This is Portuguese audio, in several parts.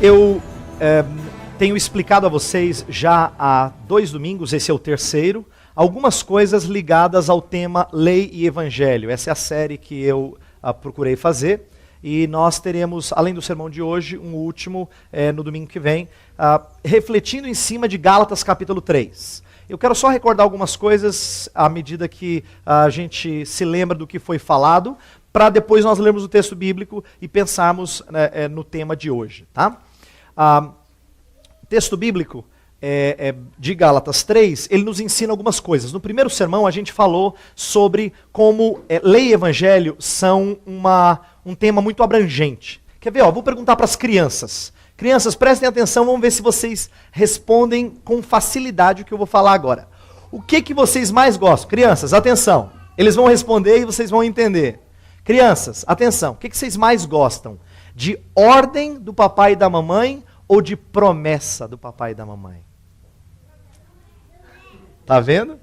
Eu tenho explicado a vocês já há 2 domingos, esse é o terceiro, algumas coisas ligadas ao tema Lei e Evangelho. Essa é a série que eu procurei fazer. E nós teremos, além do sermão de hoje, um último no domingo que vem, refletindo em cima de Gálatas capítulo 3. Eu quero só recordar algumas coisas à medida que a gente se lembra do que foi falado, para depois nós lermos o texto bíblico e pensarmos no tema de hoje. Tá? O texto bíblico de Gálatas 3, ele nos ensina algumas coisas. No primeiro sermão a gente falou sobre como lei e evangelho são um tema muito abrangente. Quer ver? Vou perguntar para as crianças. Crianças, prestem atenção, vamos ver se vocês respondem com facilidade o que eu vou falar agora. O que vocês mais gostam? Crianças, atenção. Eles vão responder e vocês vão entender. Crianças, atenção. O que vocês mais gostam? De ordem do papai e da mamãe ou de promessa do papai e da mamãe? Tá vendo?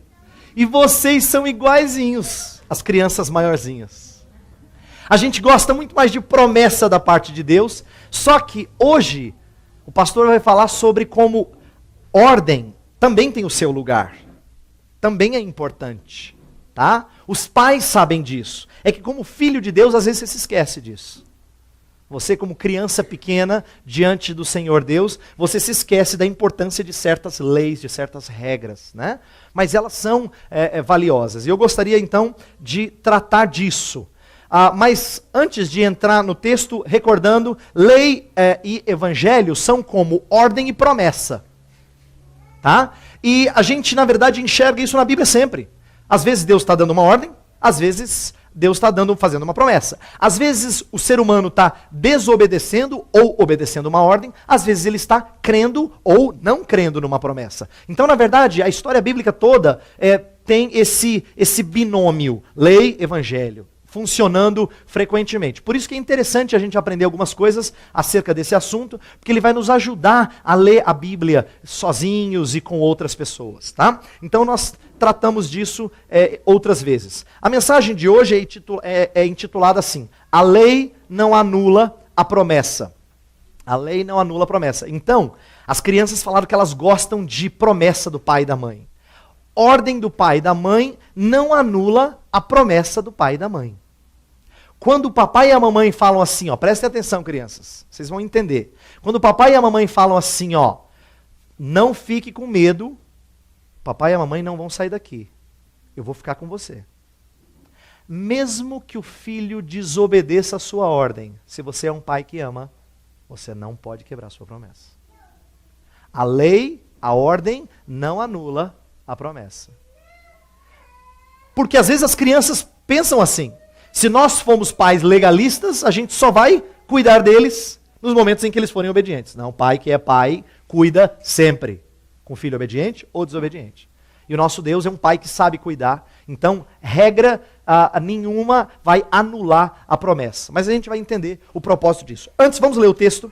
E vocês são iguaizinhos, as crianças maiorzinhas. A gente gosta muito mais de promessa da parte de Deus, só que hoje o pastor vai falar sobre como ordem também tem o seu lugar. Também é importante, tá? Os pais sabem disso. É que como filho de Deus, às vezes você se esquece disso. Você como criança pequena, diante do Senhor Deus, você se esquece da importância de certas leis, de certas regras, né? Mas elas são valiosas. E eu gostaria então de tratar disso. Mas antes de entrar no texto, recordando, lei e evangelho são como ordem e promessa. Tá? E a gente, na verdade, enxerga isso na Bíblia sempre. Às vezes Deus está dando uma ordem, às vezes Deus está fazendo uma promessa. Às vezes o ser humano está desobedecendo ou obedecendo uma ordem, às vezes ele está crendo ou não crendo numa promessa. Então, na verdade, a história bíblica toda tem esse binômio, lei, evangelho, funcionando frequentemente. Por isso que é interessante a gente aprender algumas coisas acerca desse assunto, porque ele vai nos ajudar a ler a Bíblia sozinhos e com outras pessoas. Tá? Então nós tratamos disso outras vezes. A mensagem de hoje é intitulada assim: a lei não anula a promessa. A lei não anula a promessa. Então, as crianças falaram que elas gostam de promessa do pai e da mãe. Ordem do pai e da mãe não anula a promessa do pai e da mãe. Quando o papai e a mamãe falam assim, prestem atenção, crianças, vocês vão entender. Quando o papai e a mamãe falam assim, não fique com medo, papai e a mamãe não vão sair daqui. Eu vou ficar com você. Mesmo que o filho desobedeça a sua ordem, se você é um pai que ama, você não pode quebrar a sua promessa. A lei, a ordem, não anula a promessa. Porque às vezes as crianças pensam assim: se nós formos pais legalistas, a gente só vai cuidar deles nos momentos em que eles forem obedientes. Não, o pai que é pai cuida sempre, com filho obediente ou desobediente. E o nosso Deus é um pai que sabe cuidar. Então, regra nenhuma vai anular a promessa. Mas a gente vai entender o propósito disso. Antes, vamos ler o texto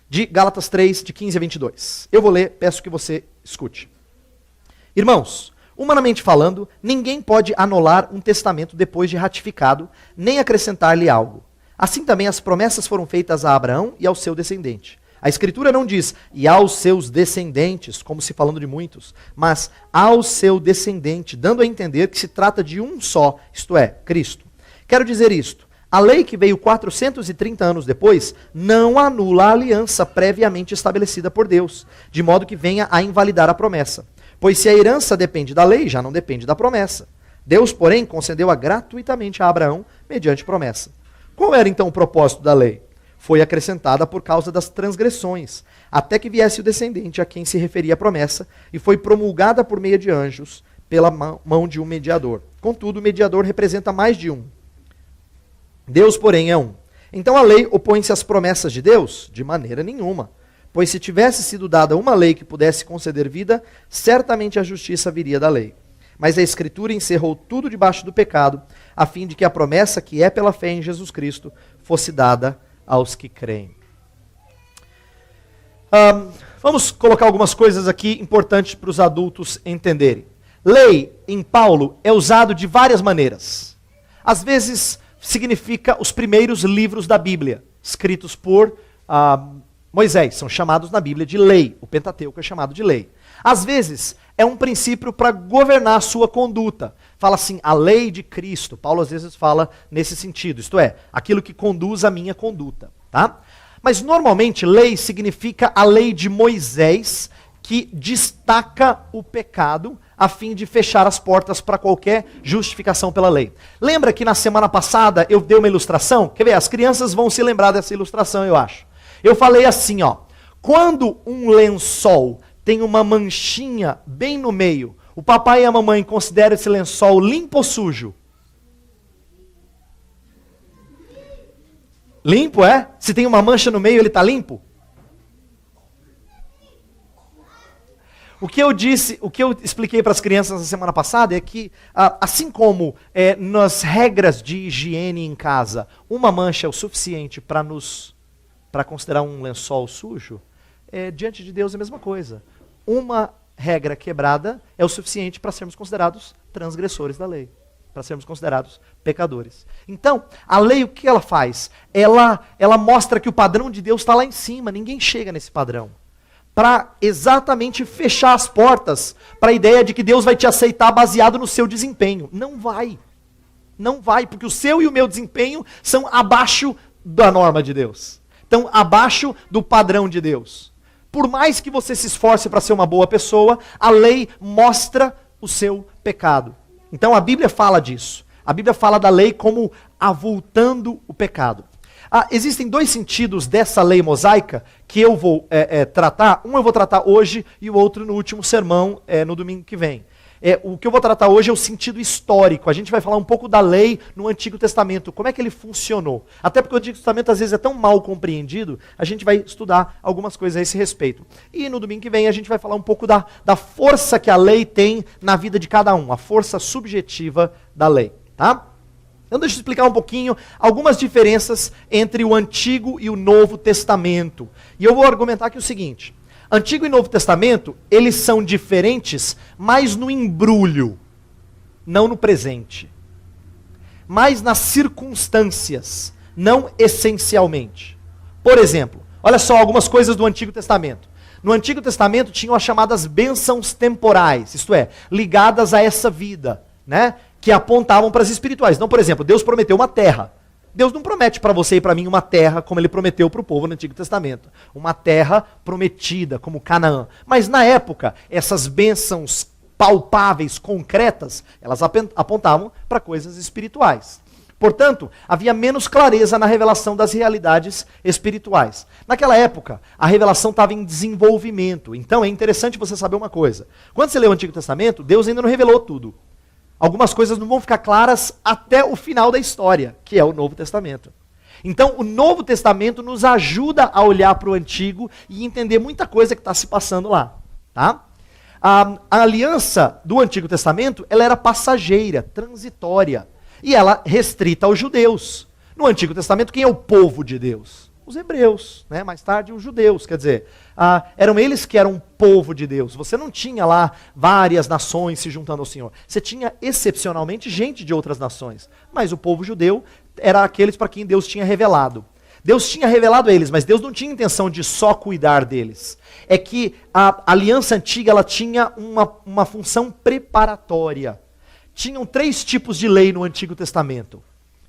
de Gálatas 3, de 15 a 22. Eu vou ler, peço que você escute. Irmãos, humanamente falando, ninguém pode anular um testamento depois de ratificado, nem acrescentar-lhe algo. Assim também as promessas foram feitas a Abraão e ao seu descendente. A Escritura não diz, e aos seus descendentes, como se falando de muitos, mas ao seu descendente, dando a entender que se trata de um só, isto é, Cristo. Quero dizer isto: a lei que veio 430 anos depois não anula a aliança previamente estabelecida por Deus, de modo que venha a invalidar a promessa. Pois se a herança depende da lei, já não depende da promessa. Deus, porém, concedeu-a gratuitamente a Abraão, mediante promessa. Qual era então o propósito da lei? Foi acrescentada por causa das transgressões, até que viesse o descendente a quem se referia a promessa, e foi promulgada por meio de anjos, pela mão de um mediador. Contudo, o mediador representa mais de um. Deus, porém, é um. Então a lei opõe-se às promessas de Deus? De maneira nenhuma. Pois se tivesse sido dada uma lei que pudesse conceder vida, certamente a justiça viria da lei. Mas a Escritura encerrou tudo debaixo do pecado, a fim de que a promessa que é pela fé em Jesus Cristo fosse dada aos que creem. Vamos colocar algumas coisas aqui importantes para os adultos entenderem. Lei, em Paulo, é usado de várias maneiras. Às vezes significa os primeiros livros da Bíblia, escritos por Moisés, são chamados na Bíblia de lei. O Pentateuco é chamado de lei. Às vezes, é um princípio para governar a sua conduta. Fala assim, a lei de Cristo. Paulo às vezes fala nesse sentido, isto é, aquilo que conduz a minha conduta. Tá? Mas normalmente, lei significa a lei de Moisés, que destaca o pecado a fim de fechar as portas para qualquer justificação pela lei. Lembra que na semana passada eu dei uma ilustração? Quer ver? As crianças vão se lembrar dessa ilustração, eu acho. Eu falei assim, ó, quando um lençol tem uma manchinha bem no meio, o papai e a mamãe consideram esse lençol limpo ou sujo? Limpo, é? Se tem uma mancha no meio, ele está limpo? O que eu expliquei para as crianças na semana passada é que, assim como nas regras de higiene em casa, uma mancha é o suficiente para considerar um lençol sujo, diante de Deus é a mesma coisa. Uma regra quebrada é o suficiente para sermos considerados transgressores da lei, para sermos considerados pecadores. Então, a lei, o que ela faz? Ela mostra que o padrão de Deus está lá em cima, ninguém chega nesse padrão. Para exatamente fechar as portas para a ideia de que Deus vai te aceitar baseado no seu desempenho. Não vai. Não vai, porque o seu e o meu desempenho são abaixo da norma de Deus. Estão abaixo do padrão de Deus. Por mais que você se esforce para ser uma boa pessoa, a lei mostra o seu pecado. Então a Bíblia fala disso. A Bíblia fala da lei como avultando o pecado. Existem dois sentidos dessa lei mosaica que eu vou tratar. Um eu vou tratar hoje e o outro no último sermão, no domingo que vem. O que eu vou tratar hoje é o sentido histórico. A gente vai falar um pouco da lei no Antigo Testamento, como é que ele funcionou. Até porque o Antigo Testamento às vezes é tão mal compreendido, a gente vai estudar algumas coisas a esse respeito. E no domingo que vem a gente vai falar um pouco da força que a lei tem na vida de cada um, a força subjetiva da lei. Tá? Então deixa eu explicar um pouquinho algumas diferenças entre o Antigo e o Novo Testamento. E eu vou argumentar aqui o seguinte: Antigo e Novo Testamento, eles são diferentes, mas no embrulho, não no presente. Mas nas circunstâncias, não essencialmente. Por exemplo, olha só algumas coisas do Antigo Testamento. No Antigo Testamento tinham as chamadas bênçãos temporais, isto é, ligadas a essa vida, né? Que apontavam para as espirituais. Então, por exemplo, Deus prometeu uma terra. Deus não promete para você e para mim uma terra como ele prometeu para o povo no Antigo Testamento. Uma terra prometida, como Canaã. Mas na época, essas bênçãos palpáveis, concretas, elas apontavam para coisas espirituais. Portanto, havia menos clareza na revelação das realidades espirituais. Naquela época, a revelação estava em desenvolvimento. Então é interessante você saber uma coisa. Quando você lê o Antigo Testamento, Deus ainda não revelou tudo. Algumas coisas não vão ficar claras até o final da história, que é o Novo Testamento. Então, o Novo Testamento nos ajuda a olhar para o Antigo e entender muita coisa que está se passando lá. Tá? A aliança do Antigo Testamento, ela era passageira, transitória, e ela restrita aos judeus. No Antigo Testamento, quem é o povo de Deus? Os hebreus, né? Mais tarde os judeus, quer dizer, eram eles que eram o povo de Deus. Você não tinha lá várias nações se juntando ao Senhor. Você tinha excepcionalmente gente de outras nações. Mas o povo judeu era aqueles para quem Deus tinha revelado. Deus tinha revelado a eles, mas Deus não tinha intenção de só cuidar deles. É que a aliança antiga ela tinha uma função preparatória. Tinham 3 tipos de lei no Antigo Testamento.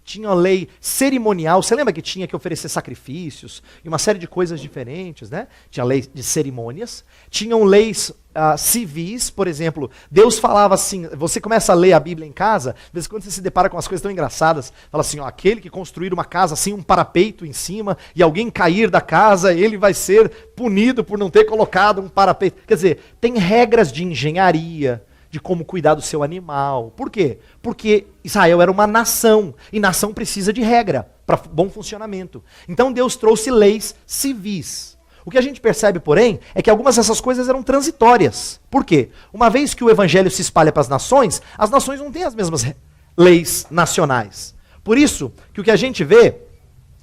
Tinha a lei cerimonial, você lembra que tinha que oferecer sacrifícios e uma série de coisas diferentes, né? Tinha lei de cerimônias, tinham leis civis, por exemplo, Deus falava assim, você começa a ler a Bíblia em casa, de vez em quando você se depara com umas coisas tão engraçadas, fala assim, ó, aquele que construir uma casa sem um parapeito em cima e alguém cair da casa, ele vai ser punido por não ter colocado um parapeito. Quer dizer, tem regras de engenharia, de como cuidar do seu animal. Por quê? Porque Israel era uma nação, e nação precisa de regra para bom funcionamento. Então Deus trouxe leis civis. O que a gente percebe, porém, é que algumas dessas coisas eram transitórias. Por quê? Uma vez que o evangelho se espalha para as nações não têm as mesmas leis nacionais. Por isso, que o que a gente vê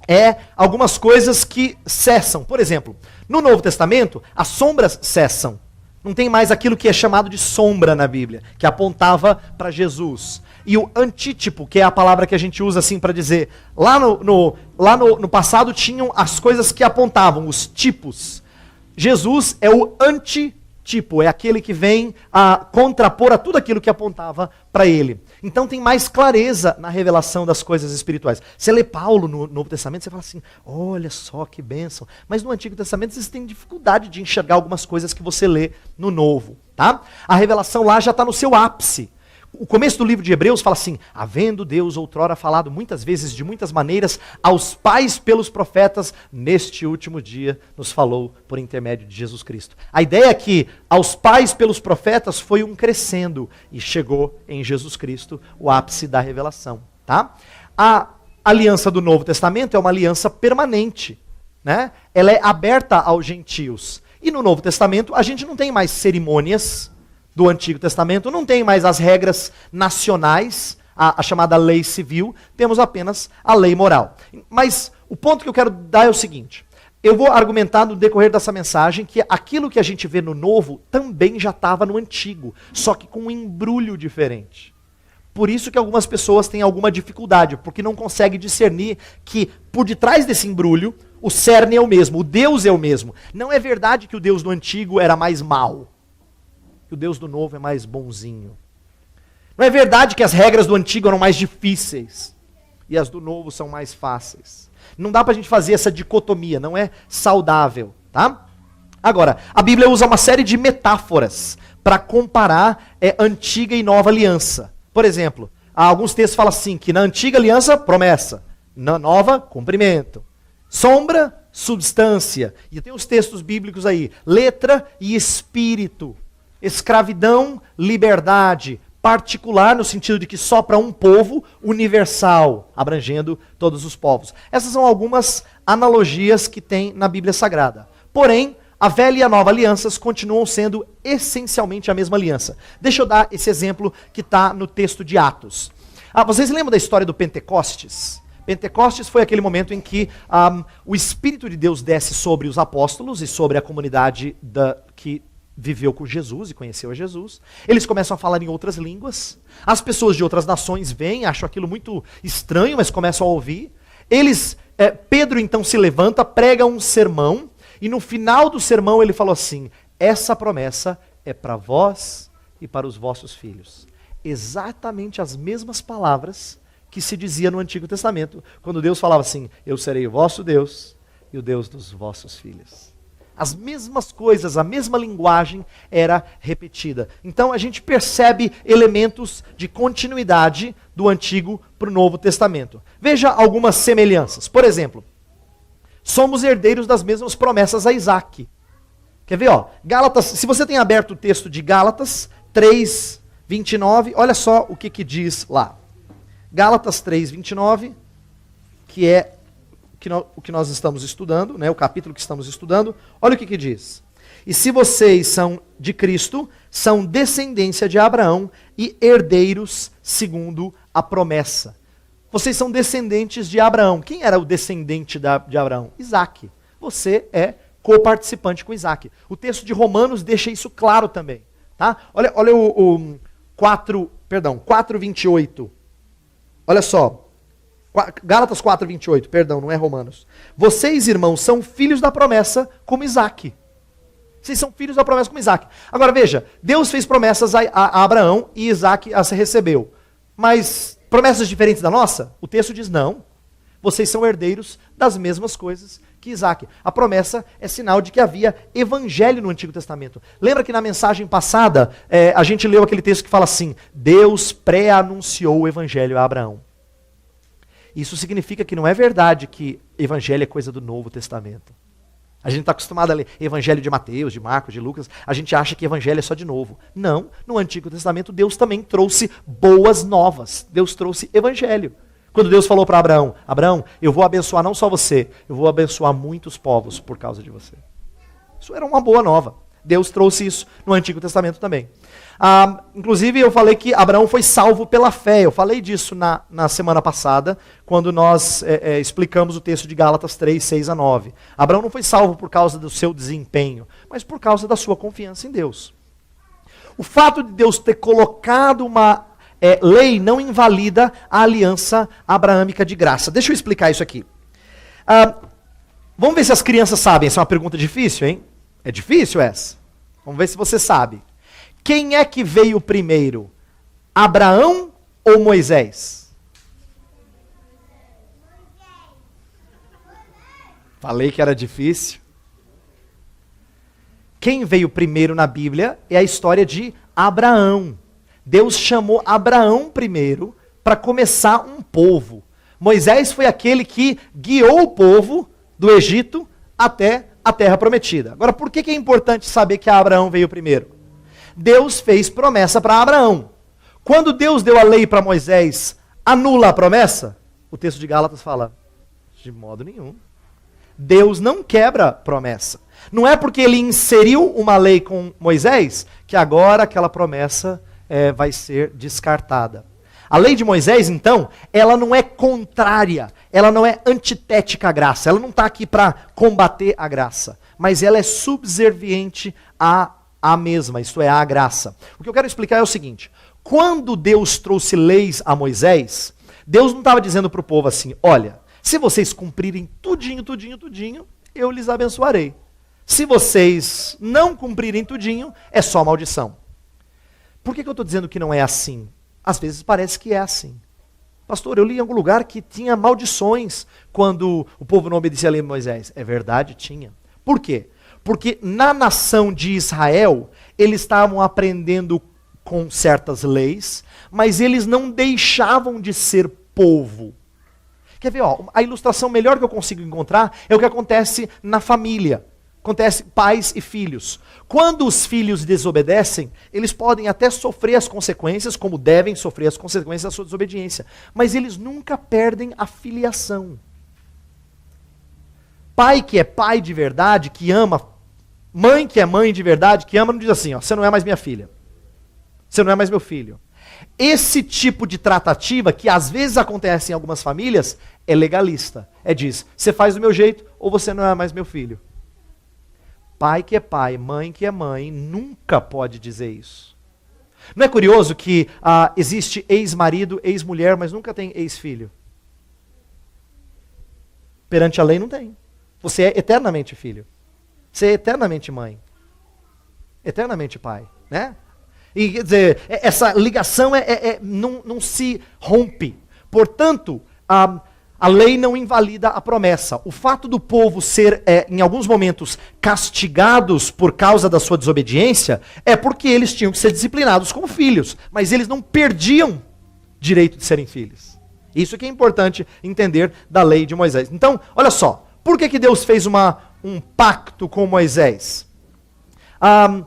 é algumas coisas que cessam. Por exemplo, no Novo Testamento, as sombras cessam. Não tem mais aquilo que é chamado de sombra na Bíblia, que apontava para Jesus. E o antítipo, que é a palavra que a gente usa assim para dizer, lá no passado tinham as coisas que apontavam, os tipos. Jesus é o antitipo, é aquele que vem a contrapor a tudo aquilo que apontava para ele. Então tem mais clareza na revelação das coisas espirituais. Você lê Paulo no Novo Testamento, você fala assim, olha só que bênção. Mas no Antigo Testamento você tem dificuldade de enxergar algumas coisas que você lê no Novo. Tá? A revelação lá já está no seu ápice. O começo do livro de Hebreus fala assim, havendo Deus outrora falado muitas vezes, de muitas maneiras, aos pais pelos profetas, neste último dia nos falou por intermédio de Jesus Cristo. A ideia é que aos pais pelos profetas foi um crescendo e chegou em Jesus Cristo o ápice da revelação. Tá? A aliança do Novo Testamento é uma aliança permanente, né? Ela é aberta aos gentios. E no Novo Testamento a gente não tem mais cerimônias do Antigo Testamento, não tem mais as regras nacionais, a chamada lei civil, temos apenas a lei moral. Mas o ponto que eu quero dar é o seguinte, eu vou argumentar no decorrer dessa mensagem que aquilo que a gente vê no Novo também já estava no Antigo, só que com um embrulho diferente. Por isso que algumas pessoas têm alguma dificuldade, porque não conseguem discernir que por detrás desse embrulho, o cerne é o mesmo, o Deus é o mesmo. Não é verdade que o Deus do Antigo era mais mau, que o Deus do Novo é mais bonzinho. Não é verdade que as regras do Antigo eram mais difíceis e as do Novo são mais fáceis. Não dá pra gente fazer essa dicotomia, não é saudável, tá? Agora, a Bíblia usa uma série de metáforas para comparar antiga e nova aliança. Por exemplo, alguns textos falam assim, que na antiga aliança, promessa, na nova, cumprimento. Sombra, substância. E tem os textos bíblicos aí, letra e espírito. Escravidão, liberdade, particular no sentido de que só para um povo, universal, abrangendo todos os povos. Essas são algumas analogias que tem na Bíblia Sagrada. Porém, a velha e a nova alianças continuam sendo essencialmente a mesma aliança. Deixa eu dar esse exemplo que está no texto de Atos. Vocês lembram da história do Pentecostes? Pentecostes foi aquele momento em que o Espírito de Deus desce sobre os apóstolos e sobre a comunidade que viveu com Jesus e conheceu a Jesus. Eles começam a falar em outras línguas. As pessoas de outras nações vêm, acham aquilo muito estranho, mas começam a ouvir. Pedro então se levanta, prega um sermão, e no final do sermão ele falou assim, essa promessa é para vós e para os vossos filhos. Exatamente as mesmas palavras que se dizia no Antigo Testamento, quando Deus falava assim, eu serei o vosso Deus e o Deus dos vossos filhos. As mesmas coisas, a mesma linguagem era repetida. Então a gente percebe elementos de continuidade do Antigo para o Novo Testamento. Veja algumas semelhanças. Por exemplo, somos herdeiros das mesmas promessas a Isaac. Quer ver? Gálatas, se você tem aberto o texto de Gálatas 3, 29, olha só o que diz lá. Gálatas 3, 29, que é o que nós estamos estudando, né, o capítulo que estamos estudando, olha o que diz. E se vocês são de Cristo, são descendência de Abraão e herdeiros segundo a promessa. Vocês são descendentes de Abraão. Quem era o descendente de Abraão? Isaac. Você é coparticipante com Isaac. O texto de Romanos deixa isso claro também. Tá? Olha o 4:28. Olha só. Gálatas 4:28, perdão, não é Romanos. Vocês, irmãos, são filhos da promessa como Isaac. Vocês são filhos da promessa como Isaac. Agora veja, Deus fez promessas a Abraão e Isaac as recebeu. Mas promessas diferentes da nossa? O texto diz não. Vocês são herdeiros das mesmas coisas que Isaac. A promessa é sinal de que havia evangelho no Antigo Testamento. Lembra que na mensagem passada, a gente leu aquele texto que fala assim, Deus pré-anunciou o evangelho a Abraão. Isso significa que não é verdade que evangelho é coisa do Novo Testamento. A gente está acostumado a ler evangelho de Mateus, de Marcos, de Lucas, a gente acha que evangelho é só de novo. Não, no Antigo Testamento Deus também trouxe boas novas, Deus trouxe evangelho. Quando Deus falou para Abraão, Abraão, eu vou abençoar não só você, eu vou abençoar muitos povos por causa de você. Isso era uma boa nova. Deus trouxe isso no Antigo Testamento também. Inclusive eu falei que Abraão foi salvo pela fé. Eu falei disso na semana passada, quando nós explicamos o texto de Gálatas 3, 6 a 9. Abraão não foi salvo por causa do seu desempenho, mas por causa da sua confiança em Deus. O fato de Deus ter colocado uma lei não invalida a aliança abraâmica de graça. Deixa eu explicar isso aqui. Vamos ver se as crianças sabem. Essa é uma pergunta difícil, hein? É difícil essa? Vamos ver se você sabe. Quem é que veio primeiro? Abraão ou Moisés? Falei que era difícil. Quem veio primeiro na Bíblia é a história de Abraão. Deus chamou Abraão primeiro para começar um povo. Moisés foi aquele que guiou o povo do Egito até a terra prometida. Agora, por que é importante saber que Abraão veio primeiro? Deus fez promessa para Abraão. Quando Deus deu a lei para Moisés, anula a promessa? O texto de Gálatas fala, de modo nenhum. Deus não quebra promessa. Não é porque ele inseriu uma lei com Moisés que agora aquela promessa vai ser descartada. A lei de Moisés, então, ela não é contrária, ela não é antitética à graça, ela não está aqui para combater a graça, mas ela é subserviente à mesma, isto é, à graça. O que eu quero explicar é o seguinte, quando Deus trouxe leis a Moisés, Deus não estava dizendo para o povo assim, olha, se vocês cumprirem tudinho, eu lhes abençoarei. Se vocês não cumprirem tudinho, é só maldição. Por que eu estou dizendo que não é assim? Às vezes parece que é assim. Pastor, eu li em algum lugar que tinha maldições quando o povo não obedecia a lei de Moisés. É verdade, tinha. Por quê? Porque na nação de Israel, eles estavam aprendendo com certas leis, mas eles não deixavam de ser povo. Quer ver, a ilustração melhor que eu consigo encontrar é o que acontece na família. Acontece pais e filhos. Quando os filhos desobedecem, eles podem até sofrer as consequências, como devem sofrer as consequências da sua desobediência. Mas eles nunca perdem a filiação. Pai que é pai de verdade, que ama, mãe que é mãe de verdade, que ama, não diz assim, você não é mais minha filha. Você não é mais meu filho. Esse tipo de tratativa, que às vezes acontece em algumas famílias, é legalista. Diz, você faz do meu jeito ou você não é mais meu filho. Pai que é pai, mãe que é mãe, nunca pode dizer isso. Não é curioso que existe ex-marido, ex-mulher, mas nunca tem ex-filho? Perante a lei não tem. Você é eternamente filho. Você é eternamente mãe. Eternamente pai, né? E quer dizer, essa ligação não se rompe. Portanto, a lei não invalida a promessa. O fato do povo ser, em alguns momentos, castigados por causa da sua desobediência, é porque eles tinham que ser disciplinados como filhos. Mas eles não perdiam direito de serem filhos. Isso que é importante entender da lei de Moisés. Então, olha só. Por que Deus fez um pacto com Moisés?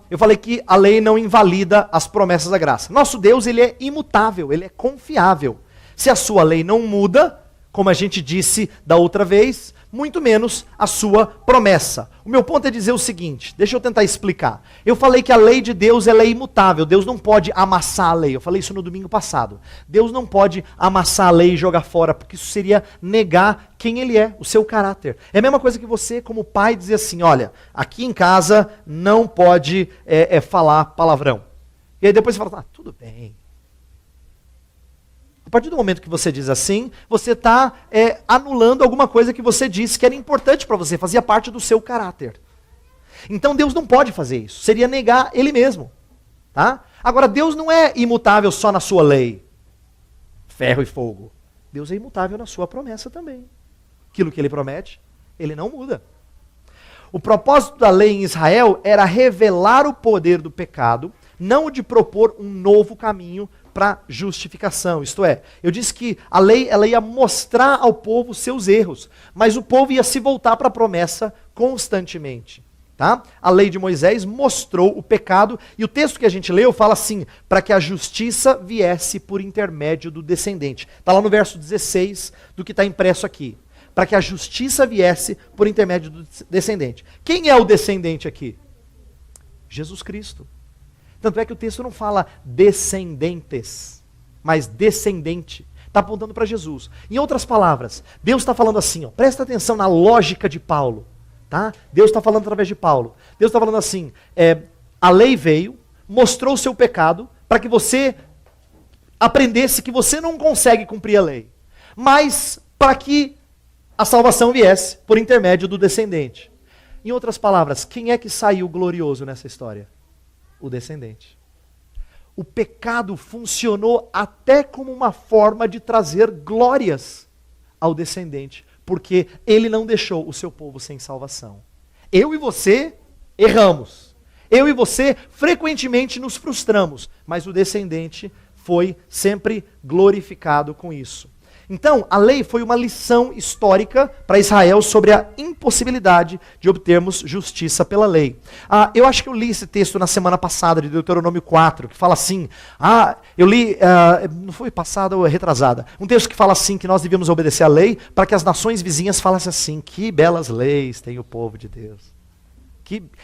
Eu falei que a lei não invalida as promessas da graça. Nosso Deus, ele é imutável, ele é confiável. Se a sua lei não muda, como a gente disse da outra vez, muito menos a sua promessa. O meu ponto é dizer o seguinte, deixa eu tentar explicar. Eu falei que a lei de Deus ela é imutável, Deus não pode amassar a lei. Eu falei isso no domingo passado. Deus não pode amassar a lei e jogar fora, porque isso seria negar quem ele é, o seu caráter. É a mesma coisa que você, como pai, dizer assim, olha, aqui em casa não pode falar palavrão. E aí depois você fala, tudo bem. A partir do momento que você diz assim, você está anulando alguma coisa que você disse que era importante para você, fazia parte do seu caráter. Então Deus não pode fazer isso, seria negar Ele mesmo. Tá? Agora, Deus não é imutável só na sua lei, ferro e fogo. Deus é imutável na sua promessa também. Aquilo que Ele promete, Ele não muda. O propósito da lei em Israel era revelar o poder do pecado, não de propor um novo caminho para justificação. Isto é, eu disse que a lei ela ia mostrar ao povo seus erros, mas o povo ia se voltar para a promessa constantemente. Tá? A lei de Moisés mostrou o pecado, e o texto que a gente leu fala assim, para que a justiça viesse por intermédio do descendente. Está lá no verso 16 do que está impresso aqui. Para que a justiça viesse por intermédio do descendente. Quem é o descendente aqui? Jesus Cristo. Tanto é que o texto não fala descendentes, mas descendente. Está apontando para Jesus. Em outras palavras, Deus está falando assim, presta atenção na lógica de Paulo. Tá? Deus está falando através de Paulo. Deus está falando assim, a lei veio, mostrou o seu pecado, para que você aprendesse que você não consegue cumprir a lei. Mas para que a salvação viesse por intermédio do descendente. Em outras palavras, quem é que saiu glorioso nessa história? O descendente. O pecado funcionou até como uma forma de trazer glórias ao descendente, porque ele não deixou o seu povo sem salvação. Eu e você erramos. Eu e você frequentemente nos frustramos, mas o descendente foi sempre glorificado com isso. Então, a lei foi uma lição histórica para Israel sobre a impossibilidade de obtermos justiça pela lei. Eu acho que eu li esse texto na semana passada, de Deuteronômio 4, que fala assim, eu li, não foi passada ou retrasada, um texto que fala assim, que nós devíamos obedecer à lei, para que as nações vizinhas falassem assim, que belas leis tem o povo de Deus.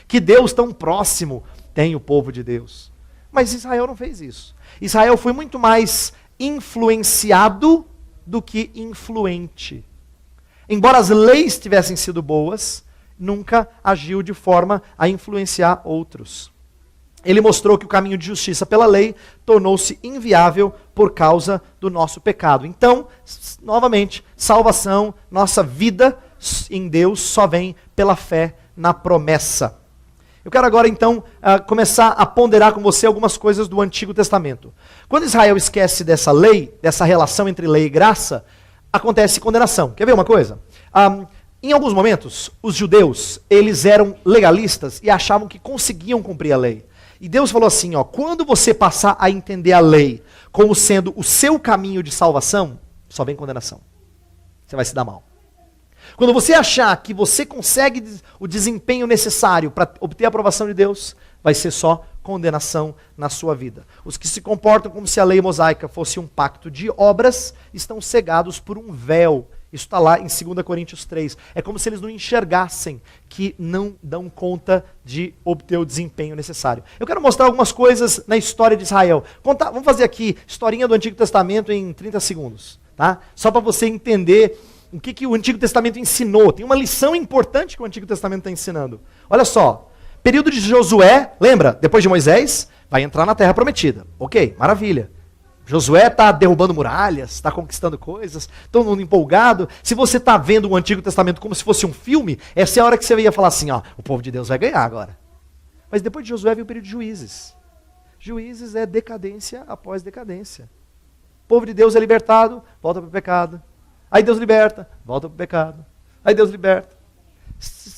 Que Deus tão próximo tem o povo de Deus. Mas Israel não fez isso. Israel foi muito mais influenciado do que influente. Embora as leis tivessem sido boas, nunca agiu de forma a influenciar outros. Ele mostrou que o caminho de justiça pela lei tornou-se inviável por causa do nosso pecado. Então, novamente, salvação, nossa vida em Deus só vem pela fé na promessa. Eu quero agora então começar a ponderar com você algumas coisas do Antigo Testamento. Quando Israel esquece dessa lei, dessa relação entre lei e graça, acontece condenação. Quer ver uma coisa? Em alguns momentos, os judeus, eles eram legalistas e achavam que conseguiam cumprir a lei. E Deus falou assim, quando você passar a entender a lei como sendo o seu caminho de salvação, só vem condenação. Você vai se dar mal. Quando você achar que você consegue o desempenho necessário para obter a aprovação de Deus, vai ser só condenação na sua vida. Os que se comportam como se a lei mosaica fosse um pacto de obras, estão cegados por um véu. Isso está lá em 2 Coríntios 3. É como se eles não enxergassem que não dão conta de obter o desempenho necessário. Eu quero mostrar algumas coisas na história de Israel. Vamos fazer aqui, historinha do Antigo Testamento em 30 segundos. Tá? Só para você entender o que o Antigo Testamento ensinou. Tem uma lição importante que o Antigo Testamento está ensinando. Olha só, período de Josué, lembra? Depois de Moisés, vai entrar na Terra Prometida. Ok, maravilha. Josué está derrubando muralhas, está conquistando coisas, todo mundo empolgado. Se você está vendo o Antigo Testamento como se fosse um filme, essa é a hora que você ia falar assim, o povo de Deus vai ganhar agora. Mas depois de Josué veio o período de Juízes. Juízes é decadência após decadência. O povo de Deus é libertado, volta para o pecado. Aí Deus liberta, volta para o pecado. Aí Deus liberta.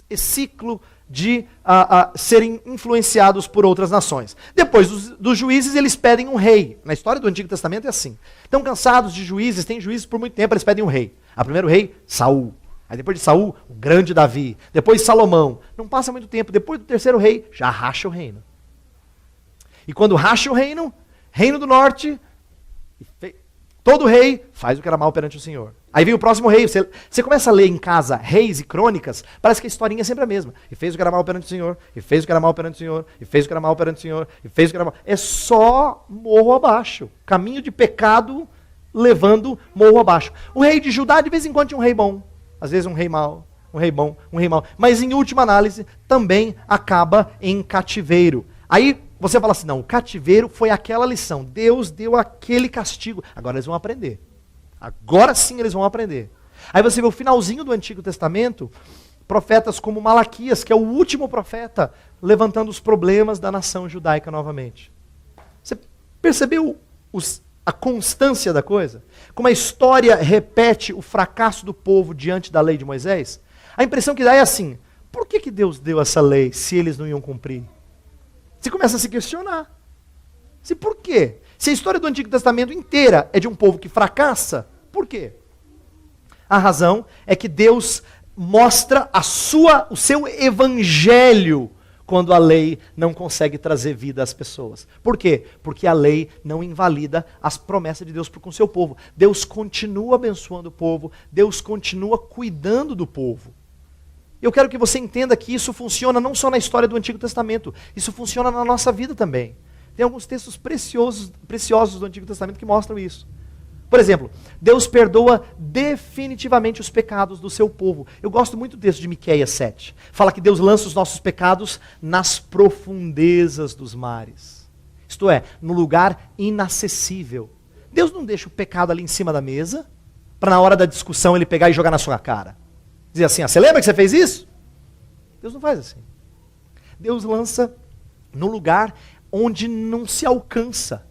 Esse ciclo de serem influenciados por outras nações. Depois dos juízes, eles pedem um rei. Na história do Antigo Testamento é assim. Estão cansados de juízes, tem juízes por muito tempo, eles pedem um rei. O primeiro rei, Saul. Aí depois de Saul, o grande Davi. Depois Salomão. Não passa muito tempo. Depois do terceiro rei, já racha o reino. E quando racha o reino, Reino do Norte, todo rei faz o que era mal perante o Senhor. Aí vem o próximo rei, você começa a ler em casa Reis e Crônicas, parece que a historinha é sempre a mesma. E fez o que era mal perante o Senhor, e fez o que era mal perante o Senhor, e fez o que era mal perante o Senhor, e fez o que era mal. É só morro abaixo. Caminho de pecado levando morro abaixo. O rei de Judá, de vez em quando, tinha um rei bom. Às vezes um rei mau, um rei bom, um rei mau. Mas em última análise, também acaba em cativeiro. Aí você fala assim, não, o cativeiro foi aquela lição. Deus deu aquele castigo. Agora eles vão aprender. Agora sim eles vão aprender. Aí você vê o finalzinho do Antigo Testamento, profetas como Malaquias, que é o último profeta, levantando os problemas da nação judaica novamente. Você percebeu a constância da coisa? Como a história repete o fracasso do povo diante da lei de Moisés? A impressão que dá é assim, por que Deus deu essa lei se eles não iam cumprir? Você começa a se questionar. Por quê? Se a história do Antigo Testamento inteira é de um povo que fracassa, por quê? A razão é que Deus mostra o seu evangelho quando a lei não consegue trazer vida às pessoas. Por quê? Porque a lei não invalida as promessas de Deus com o seu povo. Deus continua abençoando o povo, Deus continua cuidando do povo. Eu quero que você entenda que isso funciona não só na história do Antigo Testamento, isso funciona na nossa vida também. Tem alguns textos preciosos do Antigo Testamento que mostram isso. Por exemplo, Deus perdoa definitivamente os pecados do seu povo. Eu gosto muito do texto de Miqueias 7. Fala que Deus lança os nossos pecados nas profundezas dos mares. Isto é, no lugar inacessível. Deus não deixa o pecado ali em cima da mesa, para na hora da discussão ele pegar e jogar na sua cara. Dizer assim, você lembra que você fez isso? Deus não faz assim. Deus lança no lugar onde não se alcança.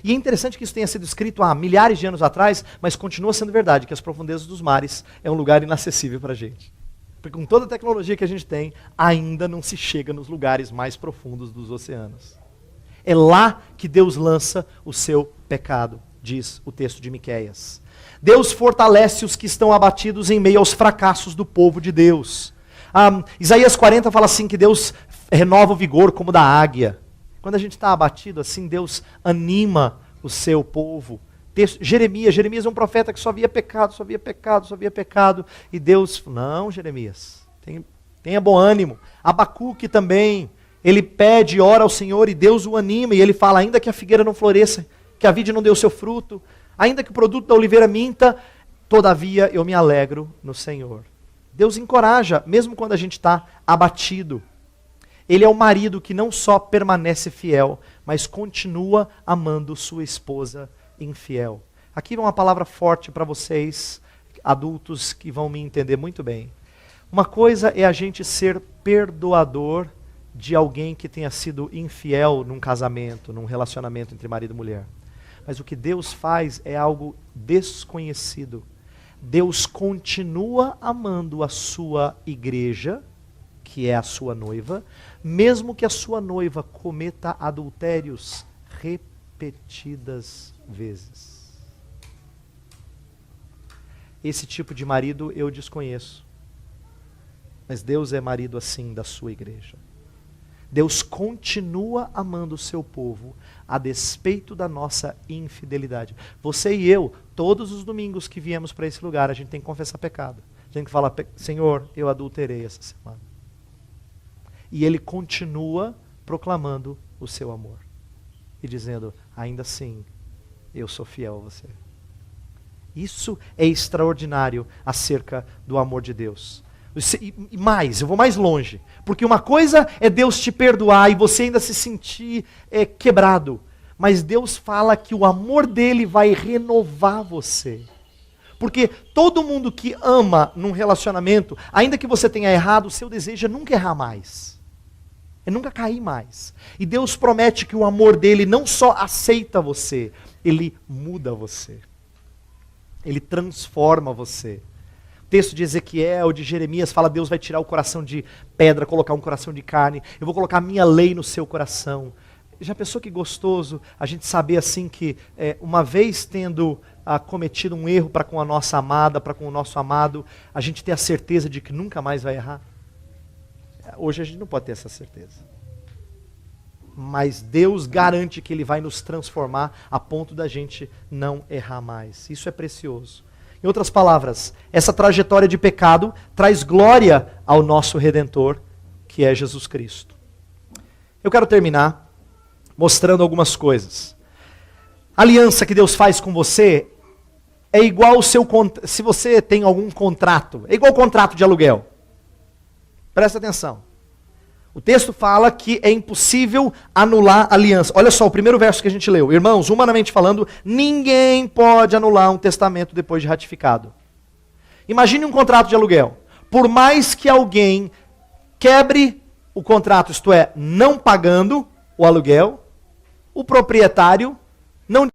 E é interessante que isso tenha sido escrito há milhares de anos atrás, mas continua sendo verdade, que as profundezas dos mares é um lugar inacessível para a gente. Porque com toda a tecnologia que a gente tem, ainda não se chega nos lugares mais profundos dos oceanos. É lá que Deus lança o seu pecado, diz o texto de Miqueias. Deus fortalece os que estão abatidos em meio aos fracassos do povo de Deus. Isaías 40 fala assim que Deus renova o vigor como da águia. Quando a gente está abatido assim, Deus anima o seu povo. Jeremias é um profeta que só via pecado, só via pecado, só via pecado. E Deus, não, Jeremias, tenha bom ânimo. Abacuque também, ele pede, ora ao Senhor e Deus o anima. E ele fala, ainda que a figueira não floresça, que a vide não dê o seu fruto, ainda que o produto da oliveira minta, todavia eu me alegro no Senhor. Deus encoraja, mesmo quando a gente está abatido. Ele é o marido que não só permanece fiel, mas continua amando sua esposa infiel. Aqui vai uma palavra forte para vocês, adultos que vão me entender muito bem. Uma coisa é a gente ser perdoador de alguém que tenha sido infiel num casamento, num relacionamento entre marido e mulher. Mas o que Deus faz é algo desconhecido. Deus continua amando a sua igreja, que é a sua noiva, mesmo que a sua noiva cometa adultérios repetidas vezes. Esse tipo de marido eu desconheço. Mas Deus é marido assim da sua igreja. Deus continua amando o seu povo, a despeito da nossa infidelidade. Você e eu, todos os domingos que viemos para esse lugar, a gente tem que confessar pecado. A gente tem que falar, Senhor, eu adulterei essa semana. E Ele continua proclamando o seu amor. E dizendo, ainda assim, eu sou fiel a você. Isso é extraordinário acerca do amor de Deus. E mais, eu vou mais longe. Porque uma coisa é Deus te perdoar e você ainda se sentir quebrado. Mas Deus fala que o amor dele vai renovar você. Porque todo mundo que ama num relacionamento, ainda que você tenha errado, o seu desejo é nunca errar mais. É nunca cair mais. E Deus promete que o amor dele não só aceita você, ele muda você. Ele transforma você. O texto de Ezequiel, de Jeremias, fala: Deus vai tirar o coração de pedra, colocar um coração de carne. Eu vou colocar a minha lei no seu coração. Já pensou que gostoso a gente saber assim que uma vez tendo cometido um erro para com a nossa amada, para com o nosso amado, a gente ter a certeza de que nunca mais vai errar? Hoje a gente não pode ter essa certeza. Mas Deus garante que Ele vai nos transformar a ponto da gente não errar mais. Isso é precioso. Em outras palavras, essa trajetória de pecado traz glória ao nosso Redentor, que é Jesus Cristo. Eu quero terminar mostrando algumas coisas. A aliança que Deus faz com você é igual ao seu... Se você tem algum contrato, é igual ao contrato de aluguel. Presta atenção. O texto fala que é impossível anular a aliança. Olha só, o primeiro verso que a gente leu. Irmãos, humanamente falando, ninguém pode anular um testamento depois de ratificado. Imagine um contrato de aluguel. Por mais que alguém quebre o contrato, isto é, não pagando o aluguel, o proprietário não diz,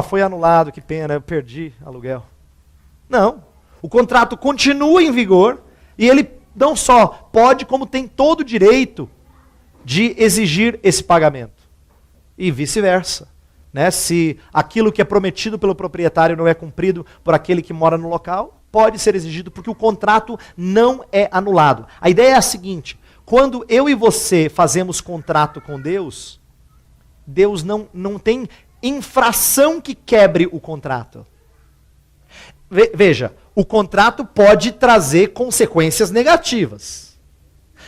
foi anulado, que pena, eu perdi aluguel. Não. O contrato continua em vigor e ele não só pode, como tem todo o direito de exigir esse pagamento. E vice-versa. Né? Se aquilo que é prometido pelo proprietário não é cumprido por aquele que mora no local, pode ser exigido porque o contrato não é anulado. A ideia é a seguinte: quando eu e você fazemos contrato com Deus, Deus não tem infração que quebre o contrato. Veja, o contrato pode trazer consequências negativas.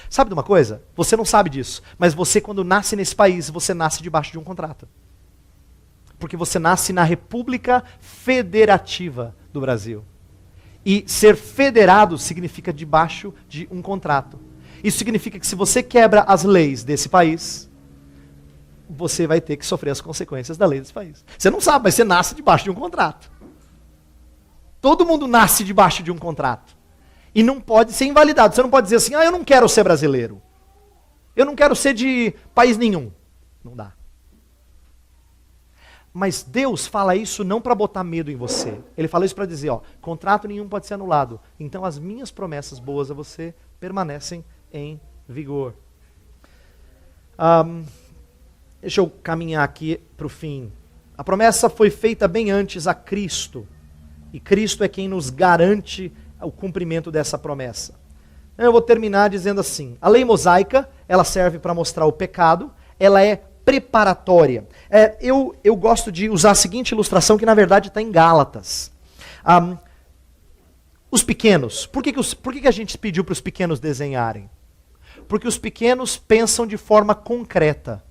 Sabe de uma coisa? Você não sabe disso, mas você, quando nasce nesse país, você nasce debaixo de um contrato. Porque você nasce na República Federativa do Brasil. E ser federado significa debaixo de um contrato. Isso significa que se você quebra as leis desse país, você vai ter que sofrer as consequências da lei desse país. Você não sabe, mas você nasce debaixo de um contrato. Todo mundo nasce debaixo de um contrato. E não pode ser invalidado. Você não pode dizer assim, eu não quero ser brasileiro. Eu não quero ser de país nenhum. Não dá. Mas Deus fala isso não para botar medo em você. Ele fala isso para dizer, contrato nenhum pode ser anulado. Então as minhas promessas boas a você permanecem em vigor. Deixa eu caminhar aqui para o fim. A promessa foi feita bem antes a Cristo. E Cristo é quem nos garante o cumprimento dessa promessa. Eu vou terminar dizendo assim, a lei mosaica, ela serve para mostrar o pecado, ela é preparatória. Eu gosto de usar a seguinte ilustração, que na verdade está em Gálatas. Os pequenos, por que a gente pediu para os pequenos desenharem? Porque os pequenos pensam de forma concreta.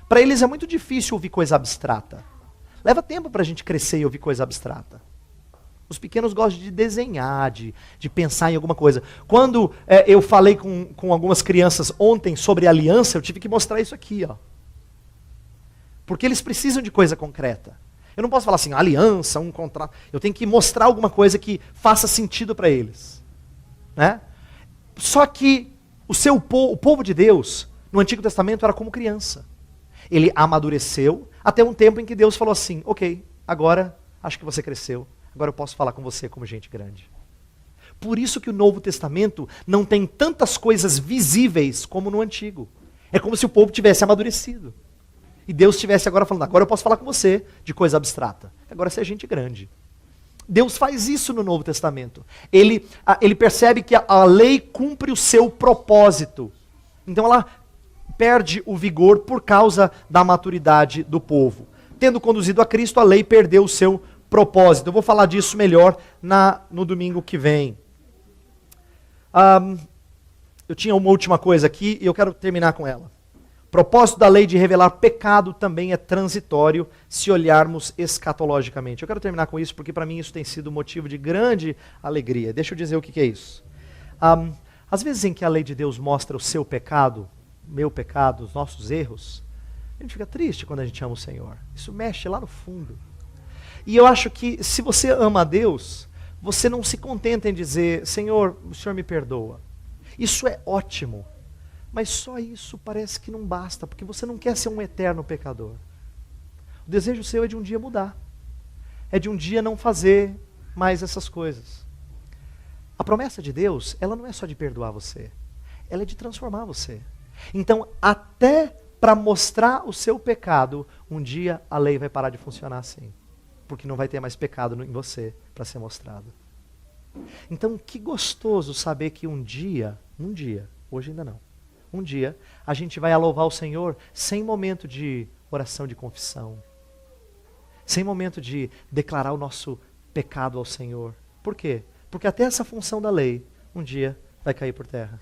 Para eles é muito difícil ouvir coisa abstrata. Leva tempo para a gente crescer e ouvir coisa abstrata. Os pequenos gostam de desenhar, de pensar em alguma coisa. Quando eu falei com algumas crianças ontem sobre aliança, eu tive que mostrar isso aqui, Porque eles precisam de coisa concreta. Eu não posso falar assim, aliança, um contrato. Eu tenho que mostrar alguma coisa que faça sentido para eles. Né? Só que o povo de Deus, no Antigo Testamento, era como criança. Ele amadureceu até um tempo em que Deus falou assim, ok, agora acho que você cresceu, agora eu posso falar com você como gente grande. Por isso que o Novo Testamento não tem tantas coisas visíveis como no Antigo. É como se o povo tivesse amadurecido. E Deus estivesse agora falando, agora eu posso falar com você de coisa abstrata. Agora você é gente grande. Deus faz isso no Novo Testamento. Ele percebe que a lei cumpre o seu propósito. Então ela perde o vigor por causa da maturidade do povo. Tendo conduzido a Cristo, a lei perdeu o seu propósito. Eu vou falar disso melhor no domingo que vem. Eu tinha uma última coisa aqui e eu quero terminar com ela. O propósito da lei de revelar pecado também é transitório se olharmos escatologicamente. Eu quero terminar com isso porque para mim isso tem sido motivo de grande alegria. Deixa eu dizer o que é isso. Às vezes em que a lei de Deus mostra o seu pecado, meu pecado, os nossos erros, a gente fica triste quando a gente ama o Senhor. Isso mexe lá no fundo. E eu acho que se você ama a Deus, você não se contenta em dizer, Senhor, o Senhor me perdoa. Isso é ótimo. Mas só isso parece que não basta, porque você não quer ser um eterno pecador. O desejo seu é de um dia mudar. É de um dia não fazer mais essas coisas. A promessa de Deus, ela não é só de perdoar você. Ela é de transformar você. Então, até para mostrar o seu pecado, um dia a lei vai parar de funcionar assim. Porque não vai ter mais pecado em você para ser mostrado. Então, que gostoso saber que um dia, hoje ainda não, um dia a gente vai louvar o Senhor sem momento de oração de confissão, sem momento de declarar o nosso pecado ao Senhor. Por quê? Porque até essa função da lei, um dia vai cair por terra.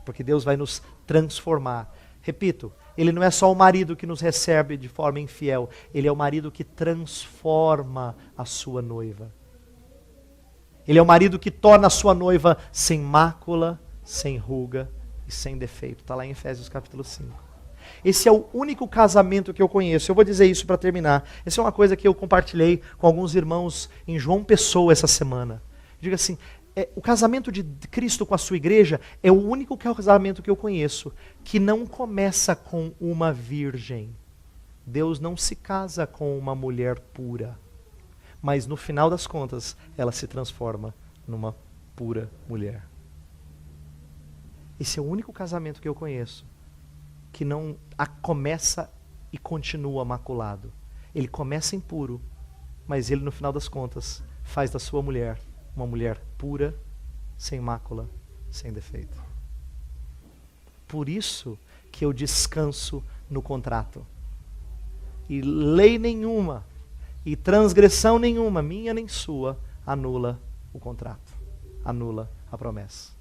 Porque Deus vai nos transformar. Repito, Ele não é só o marido que nos recebe de forma infiel, Ele é o marido que transforma a sua noiva. Ele é o marido que torna a sua noiva sem mácula, sem ruga e sem defeito. Está lá em Efésios capítulo 5. Esse é o único casamento que eu conheço. Eu vou dizer isso para terminar. Essa é uma coisa que eu compartilhei com alguns irmãos em João Pessoa essa semana. Diga assim, o casamento de Cristo com a sua igreja é o único casamento que eu conheço que não começa com uma virgem. Deus não se casa com uma mulher pura. Mas no final das contas, ela se transforma numa pura mulher. Esse é o único casamento que eu conheço que não começa e continua maculado. Ele começa impuro, mas ele no final das contas faz da sua mulher uma mulher pura, sem mácula, sem defeito. Por isso que eu descanso no contrato. E lei nenhuma, e transgressão nenhuma, minha nem sua, anula o contrato, anula a promessa.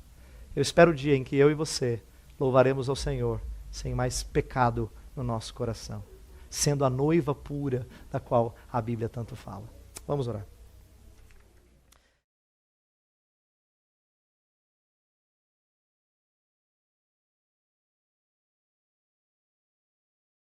Eu espero o dia em que eu e você louvaremos ao Senhor sem mais pecado no nosso coração. sendo a noiva pura da qual a Bíblia tanto fala. Vamos orar.